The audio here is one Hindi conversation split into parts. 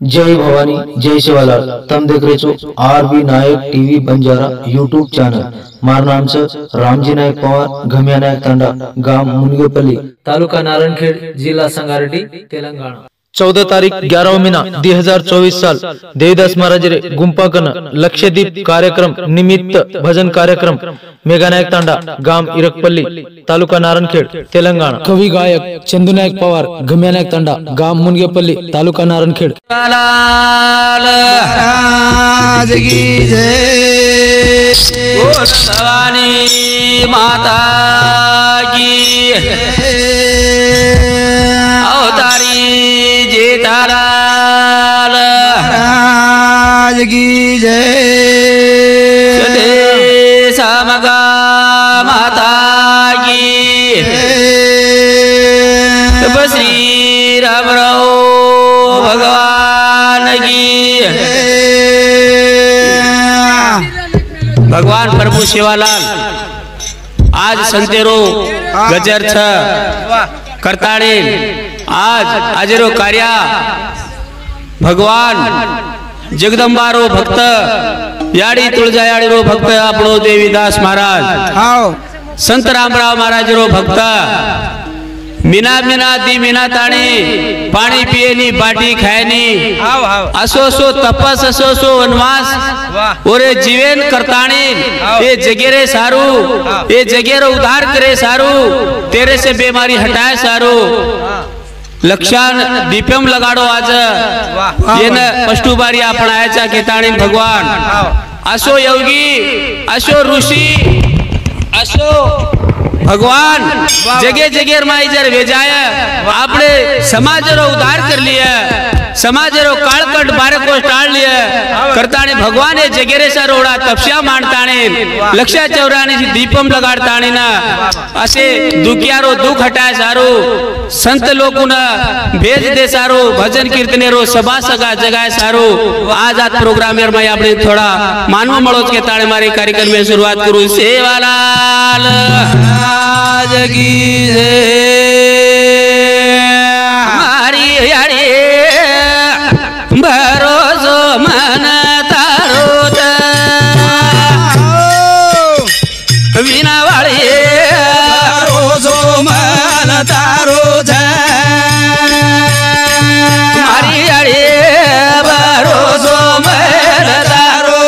जय भवानी जय शिवालाल। तम देख रहे छो आरबी नायक टीवी बंजारा यूट्यूब चैनल। मार नाम से रामजी नायक पवार, घमिया नायक तांडा, गांव मुनगेपल्ली, तालुका नारायणखेड, जिला संगारेड्डी, तेलंगाना। 14 तारीख 11 महीना 2024 साल देवीदास महाराज रे गुंपा कन लक्षद्वीप कार्यक्रम निमित्त भजन कार्यक्रम मेघा नायक तांडा, गांव इरकपल्ली, तालुका नारायणखेड, तेलंगाना। कवि गायक चंदू नायक पवार, घमिया नायक तांडा, गांव मुनगेपल्ली, तालुका नारायणखेड। भवानी माता की अवतारी जेठालाल महाराज की जय। समगा माता की श्री राम भगवान की। भगवान प्रभु शिवालाल आज संतेरो गजर छ करताड़े आज आजरो कार्या भगवान जगदंबारो भक्त याड़ी तुळजा याड़ी रो भक्त आपणो देवीदास महाराज संत रामराव महाराज रो भक्त मीना मीना दी मीना ताणी पानी पिएनी बाटी खाएनी असो सो तपस असो सो वनवास ओरे जीवन करताणी ये जगेरे सारू ये जगेरो उद्धार करे सारू तेरे से बीमारी हटाए सारू लक्षान दीपम लगाडो आज ये न पष्टुबारी आपण आयाचा केताणी भगवान असो योगी असो ऋषि असो भगवान जगह जगह माई जर भेजाय आपने समाज रो उद्धार कर लिया, समाज रो कालकट बारे को टाल लिया करताने भगवान ये जगह रे सरोड़ा तपस्या मानताने लक्ष्य चौराने से दीपम लगाड़ताने ना असे दुखियारो दुख हटाए सारो संत लोगों ना भेज दे सारो भजन कीर्तने रो सभा सगा जगाए सारो आजाद प्रोग्राम यार मैं आपने थोड़ा मानव मड़ोज के ताड़े मारे कार्यक्रम में शुरुआत करूँ। सेवालाल जगी हमारी यारी भरोसो मन तारो बिना वाली भरोसो मन तारो हमारी यारी भरोसो मन तारो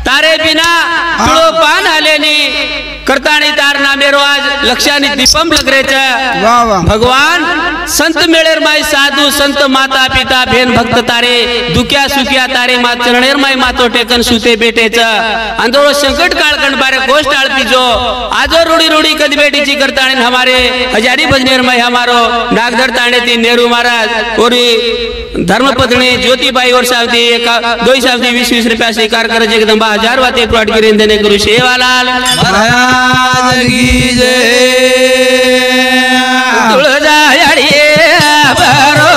तारे बिना तुळो पान आलेनी करताणी तार नामेरो आज लक्षानी दीपम लग रे भगवान संत मेळेर माई साधु संत माता पिता भेन भक्त तारे दुख्या सुख्या तारे मात चरणेर माई मातो टेकन सुते बेटेच अंधोरो संकट काळकंड बारे गोष्ट आळपीजो आजो रूडी रूडी कद बेटीची करताणी हमारे हजारी भजनेर माई हमारो नागधर ताणे ती नेहरू महाराज ओरी धर्मपत्नी ज्योतिबाई और सावती एक 2 सावती 20-20 रुपया स्वीकार कर जगदंबा 1000 वाते प्लॉट गिरीन देने गुरु सेवालाल महाराज की जय। तुळजा याडी भरो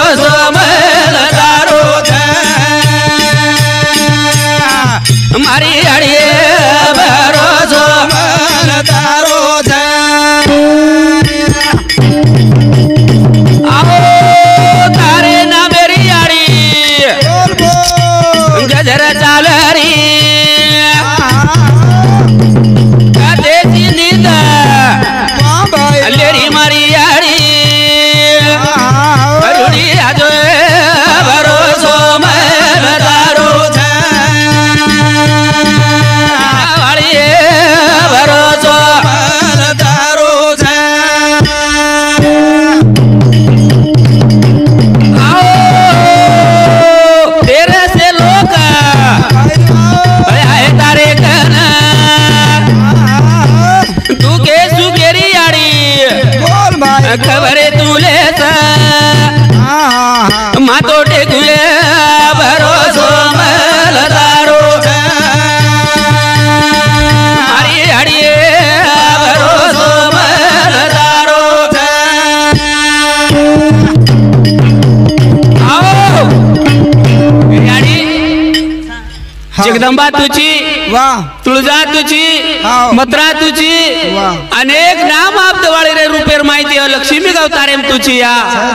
जगदंबा तुझी वाह तुळजा तुझी हाव. मत्रा तुझी वाह. अनेक नाम आपदवाळी रे रुपेर माहिती लक्ष्मी गवतारेम तुझी या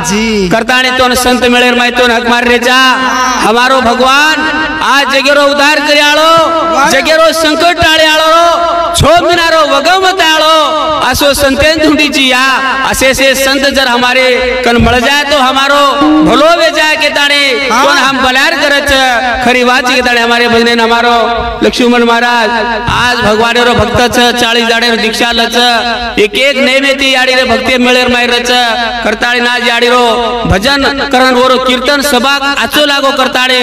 जी करताने तो संत मेळेर माहिती हक मार रे जा हमारो भगवान आज जगेरो उद्धार करी आलो जगेरो संकट टाळे आलो छो मिनारो वगम ताळो असो संतेन धुंडीची या असे से संत जर हमारे कन मळ जाए तो हमारो भलो वे जाए के ताणे कोण हम बलार करच खरी वाची के ताणे हमारे भजने हमारो लक्ष्मण महाराज आज भगवान रो भक्त 40 जाडे दीक्षा लच एक एक नैवेती याडी रे भक्ती मेळेर मायरच करताळी ना याडी रो भजन करण वरो कीर्तन सभा आचो लागो करताळे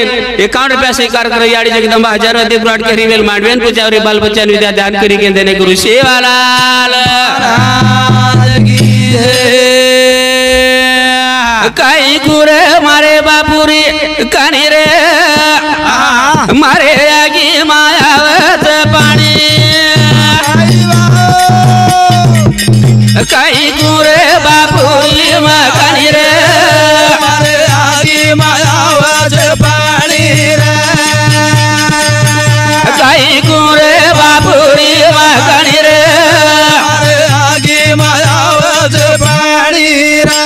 51 रुपया स्वीकार कर याडी जगदंबा हजारों देव ब्राड के रिवेल मांडवेन पुचावरी बाल बच्चा विद्या ध्यान करी के देने गुरु सेवालाल काई गुरे मारे बापुरी कानी रे मारे आगी मायावत पाणी काई गुरे बापुरी कानी रे मारे आगी मायावत पाणी रे काई गुरे बापुरी कानी रे मारे आगी मायावत पाणी रे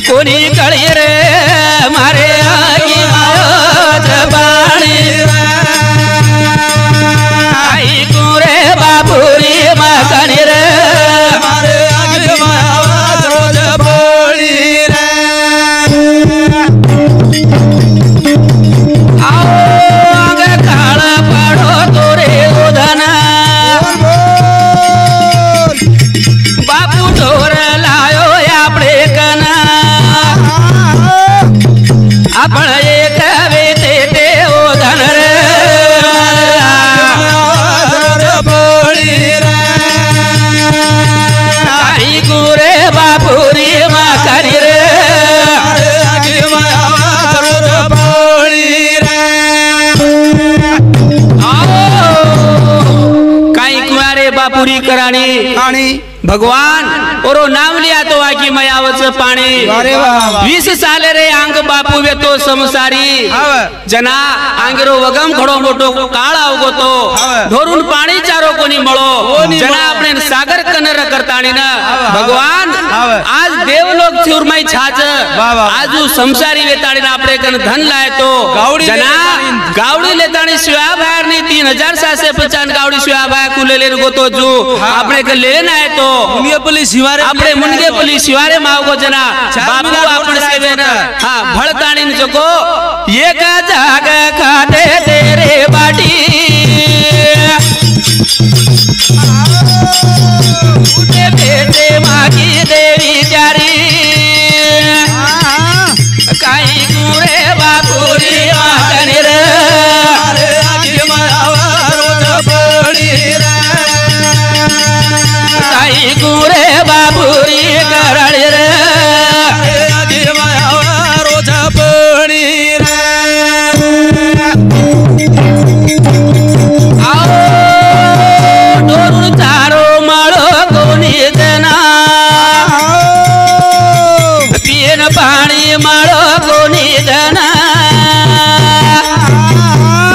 कोणी कळी रे मारे आगी मायावत पाणी आई गुरे बापुरी माकणी रे मारे आगी मायावत पाणी रे आओ अंग काळ पडो तोरे उधना बापू ढोर लायो आपले कना आपण एक वेते ते ओधन रे बोळी रे आई गुरे बापुरी माकरी रे आगी मायावत बोळी रे काही कुमारे बापुरी कराणी आणि भगवान ओरो नाम लिया तो आकी मयावच पाणी 20 साले रे आंग बापू वे तो संसारी जना आंगरो वगम खडो मोटो काळ आवगो तो ढोरून पाणी चारो कोणी मळो जना आपणे सागर कनर करताणी ना भगवान आज देवलोक थुरमाई छाज आजू संसारी वेताणी ना आपणे कन धन लाय तो जना गावडी लेताणी शिवा बाहेर नी 3750 गावडी शिवा बाहेर कुलेले गोतो जू आपणे क लेन आहे तो मुनगेपल्ली शिवारे आपणे मुनगेपल्ली शिवारे मावगो जना बापू आपण सेवेन हा भळताणी जको एका जाग खाते तेरे बाटी उठे बेटे मागी देवी जारी काही गुरे बापुरी मागणी रे आगी मायावत पडी रे काही गुरे बापुरी करळी रे आगी मायावत पडी रे आओ डोरून चारो मळो कोणी जना पियन पाणी मळो कोणी जना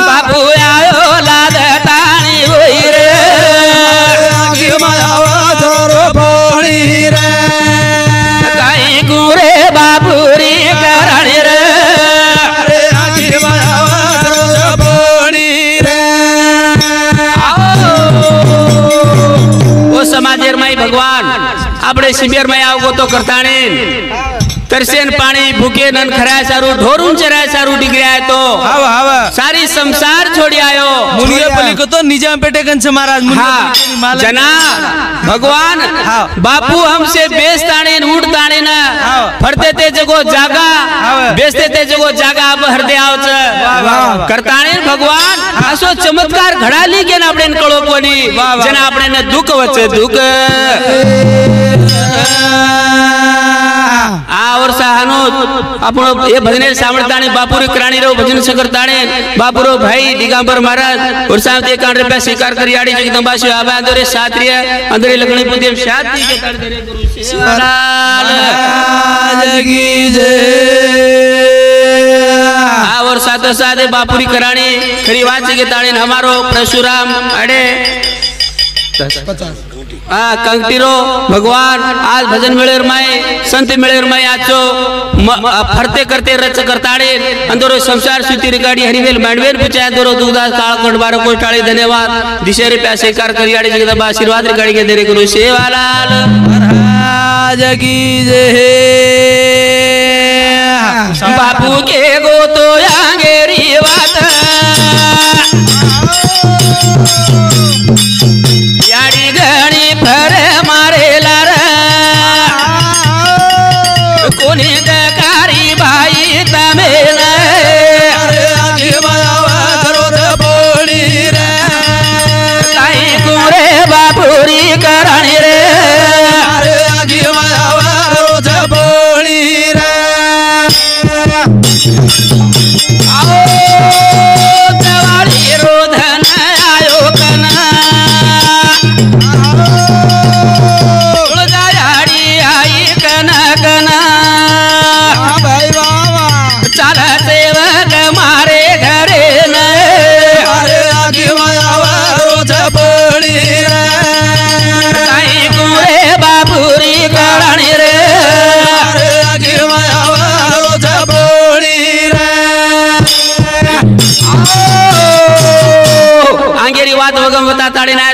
बापू आयो लाद ताणी होई रे आगी मायावत पडी रे काही गुरे बापुरी करळी रे आगी मायावत पडी रे ओ समाजेर माई भगवान आपणे शिबिर में आवगो तो करताणे तरसेन पाणी भूखे नन खराय सारू ढोरून चराय सारू डिगऱ्या तो सारी संसार छोड़ी आयो मुनिये को तो निजाम पेटे कंच महाराज हाँ जना भगवान बापू हमसे बेचताने उठताने ना फरते ते जगो जागा बेचते ते जगो जागा अब हृदय आवच करताने भगवान असो चमत्कार घडाली के ना આપણે કળો કોની जना આપણે ને દુઃખ વચ્ચે દુઃખ आ और सहानो આપણો એ ભજને સાંભળતાને બાપુરી કરાણી રો ભજન સકરતાને બાપુરો ભાઈ દિગંબર મહારાજ और साथ 1 રૂપિયા સ્વીકાર કરી આડી જગદંબાસી આવા અંદરે સાત્રિય અંદરે લગણી પૂજ્ય શાંતિ કે તળ દરે ગુરુ શિવલાલ की जय आ और साथ साथ बापुरी कराणी खरी बात के ताणे हमारो परशुराम अड़े 50 कंटीरो भगवान आज भजन मेळेर माय संत मेळेर माय आचो फरते करते रच करताडे अंदरो संसार सुती रिगाडी हरिवेल मांडवेल पुचा अंदरो दुगदास काळकंड बारो कोटाळी धन्यवाद दिशे रुपया स्वीकार करी आडे जगदंबा आशीर्वाद रिगाडी के देरे गुरु सेवालाल महाराज की जय बापू के गो तो आंगेरी बात याड़ी घणी फर मारे लार कोनी दकारी भाई तमेल काई कुरे बापुरी करणी रे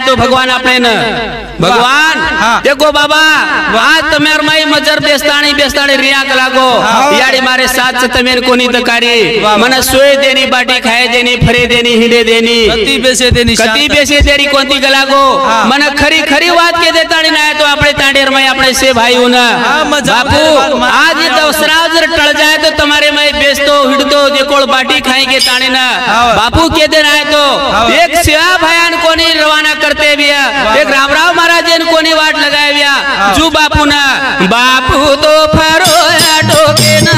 तो भगवान अपने न भगवान देखो बाबा आज तमेर माई मजर बेस्ताणी रिया कलागो याड़ी मारे साथ से तमेर कोनी तकारी मन सोए देनी बाटी खाए देनी फरे देनी हिंडे देनी कती बेसे देनी कोंती कलागो मन खरी खरी बात के देताणी ना तो अपने तांडेर माई अपने से भाई उना बापू आज ये दसराव जर टल जाए तो तुम्हारे माई बेचतो हिंडतो देकोल बाटी खाएंगे ताणी ना बापू के देना है तो एक सेवा भयान कोनी रवाना करते भी एक रामराव महाराज ने कोनी वाट लगाए बिया जू बापू ना बापू तो फरो टोके ना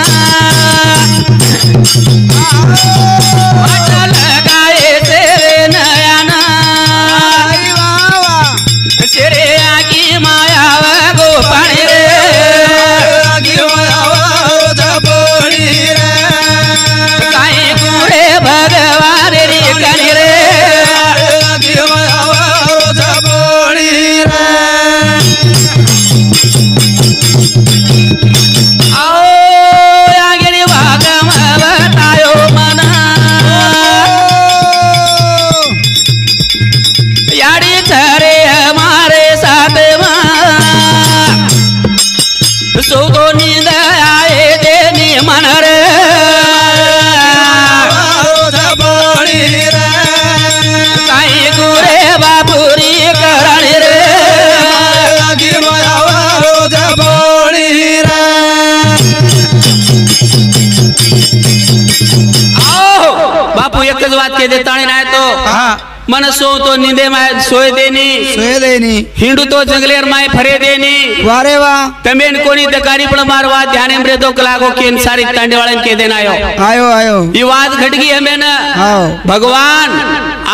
वाट लगाए तेरे नयना तेरे आकी माया गो पानी रे काई कुरे भगवान रे कनी रे के देताणी ना तो मन सो तो नींदे में सोए देनी हिंडू तो जंगलेर माय फरे देनी वारे वाह तमेन कोनी दकारी पण मारवा ध्यान में रे दो कलागो केन सारी तांडेवाळन के देना आयो ये बात घटगी है मैंने भगवान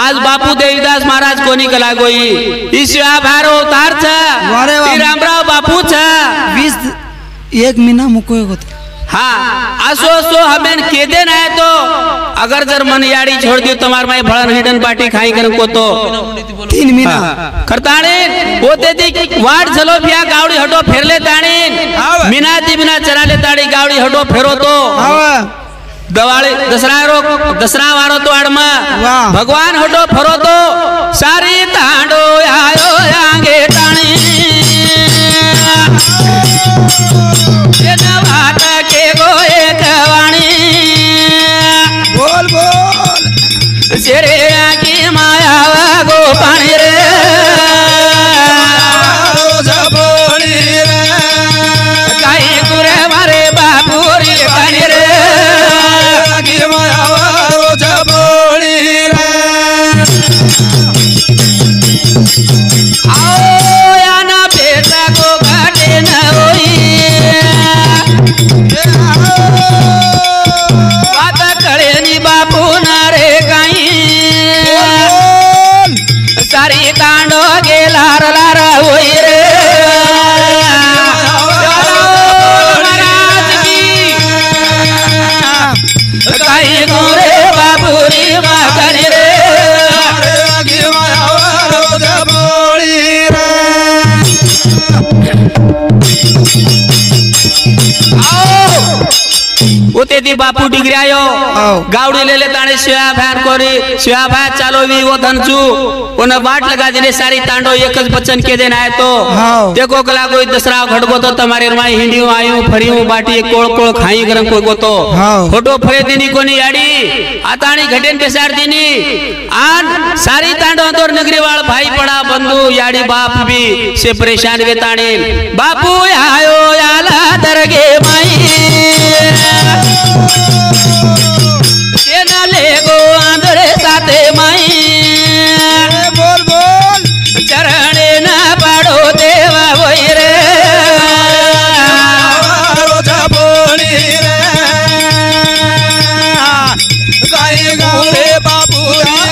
आज बापू देवीदास महाराज कोनी कलागो ईश्वर भारो उतार छ रामराव बापू छ 1 महीना मुको हाँ असो हमें के देना है तो अगर जर मन याड़ी छोड़ दियो तुम्हार माई भड़न हिडन बाटी खाई कर को तो 3 महीना करताने होते थी वाट चलो पिया गावड़ी हटो फेर ले ताणी मीना चरा ले ताड़ी गावड़ी हटो फेरो तो दवाली दसरा वारो तो आड़मा भगवान हटो फरो तो सारी तांडो आयो आगे ताणी के गोए कवाणी बोल शेरे की माया आओ याना बेटा को घाटे न होई बात करे नी बापू ना रे कहीं सारी तांडो गे लार लार होई रे महाराज की कहीं गोरे बापू री मगन रे उते दी बापू डिग्री आयो गावड़ी ले ले ताणे शिवा भान कोरी शिवा भाई चालो भी वो धनचू उन बाट लगा देने सारी तांडो एकच बच्चन के दिन आए तो देखो कला कोई दसरा घटको तो तुम्हारे माई हिंडियो आयो फरियो बाटी कोळ कोळ खाई गरम कोई गोतो फोटो फरे दिनी कोनी याडी आताणी घटेन बेसार दिनी आन सारी तांडो अंदर नगरी वाल भाई पड़ा बंधु याडी बाप भी से परेशान वे ताणे बापू आयो याला दरगे माई ले गो आंधरे साथे माई बोल बोल चरणे ना पाड़ो देवा वही रे रोजा बोली रे गाई गौरे बापू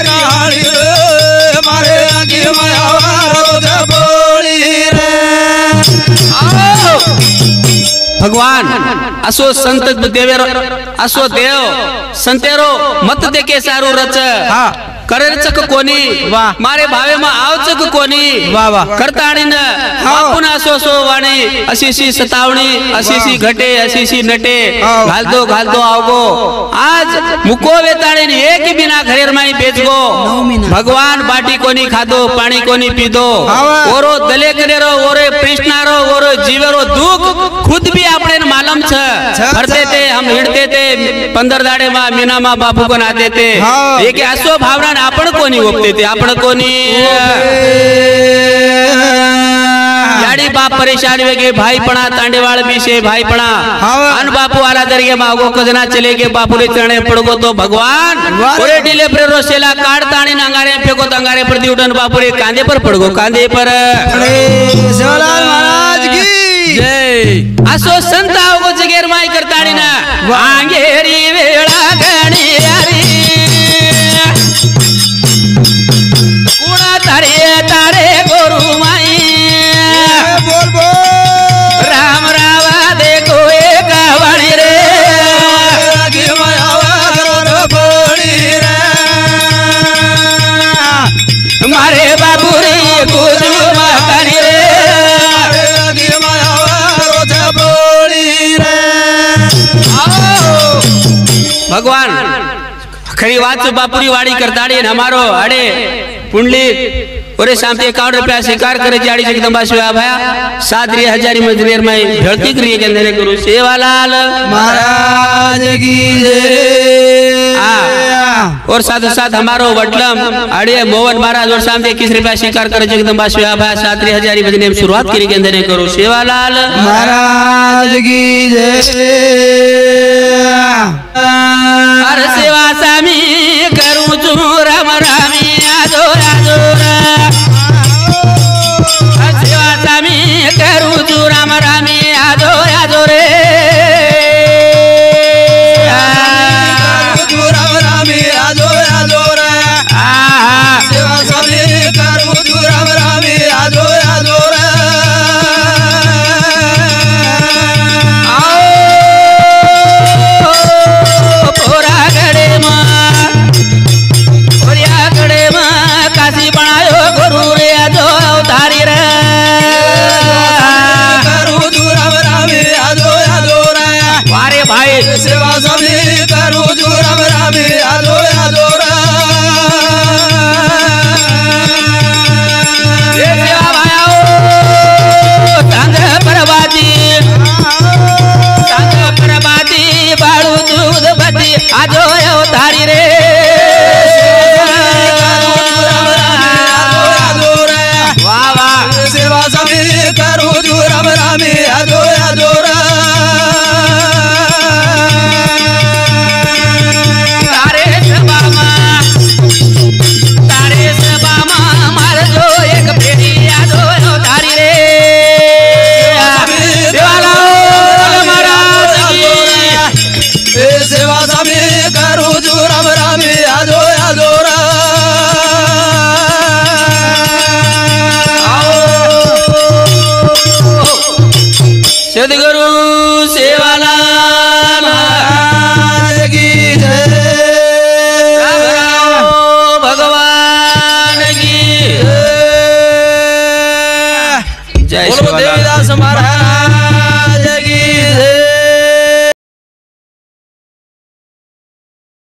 गाड़ी रे मारे आगे माया रोजा बोली रे भगवान असो संत देवेरो असो देव संतेरो मत दे के सारू रच करे चक कोनी मारे भावे मा आवचक कोनी करताणी न बापून असो सो वाणी अशीशी सतावणी अशीशी घटे अशीशी नटे घाल दो आवगो आज मुको वेताणी एक बिना घरेर माई बेचगो भगवान बाटी कोनी खादो पानी कोनी पीदो ओरो दले करेरो ओरे कृष्णारो ओरो जीवेरो दुख खुद भी आपने मालूम छ भरते थे हम हिड़ते थे 15 दाड़े मा मीना मा बापू को नाते थे ये के असो भावना आपण कोनी ओपते थे आपण कोनी याडी बाप परेशान वेगे भाई पणा तांडेवाल भी से भाई पणा अन बापू वाला दरगे मागो कजना चले के बापू रे चरणे पड़गो तो भगवान ओरे डिले प्रेरो सेला काट ताणी नांगारे फेको तंगारे प्रति उठन बापू रे कांदे पर पड़गो कांदे पर शिवलाल महाराज की जय असो संताव को जगेर माई करताणी ना आंगेरी वेळा गणी यारी कुणा तारे गोरु माई बोल बोल राम रावा देखो एक वाणी रे आगे माया बोली रे मारे बाबू रे कुछ मकानी रे आगे माया बोली रे भगवान खरी बात बापुरी वाड़ी करताड़ी हमारो अड़े पुंडली ओरे शांति 51 रुपया स्वीकार करे जाड़ी जगदम्बा शिवा भया 7,000 मजरेर में भर्ती करिए के अंदर गुरु सेवालाल महाराज की जय और साथ साथ हमारो वडलम अड़े मोहन महाराज और शांति 21 रुपया स्वीकार करे जगदम्बा शिवा भया 7,000 भजने में शुरुआत करी के अंदर करो सेवालाल महाराज की जय हर सेवा सामी करूं चू राम रामी आजो आजो सेवा सामी करूं चू राम रामी आजो आजो रे राम रामी आजो आजो रे सेवा सामी करूं चू राम रामी आजो आजो रे सेवा सभी करूं जो राम रामी आजो आजो रे सेवा भायाओ संग प्रभाती बाळू दूध बती आजो अवतारी रे वाह वाह सेवा सभी करूं जो राम रामी आजो आजो रे तारे जय बोलो शिवालाल। देवीदास महाराज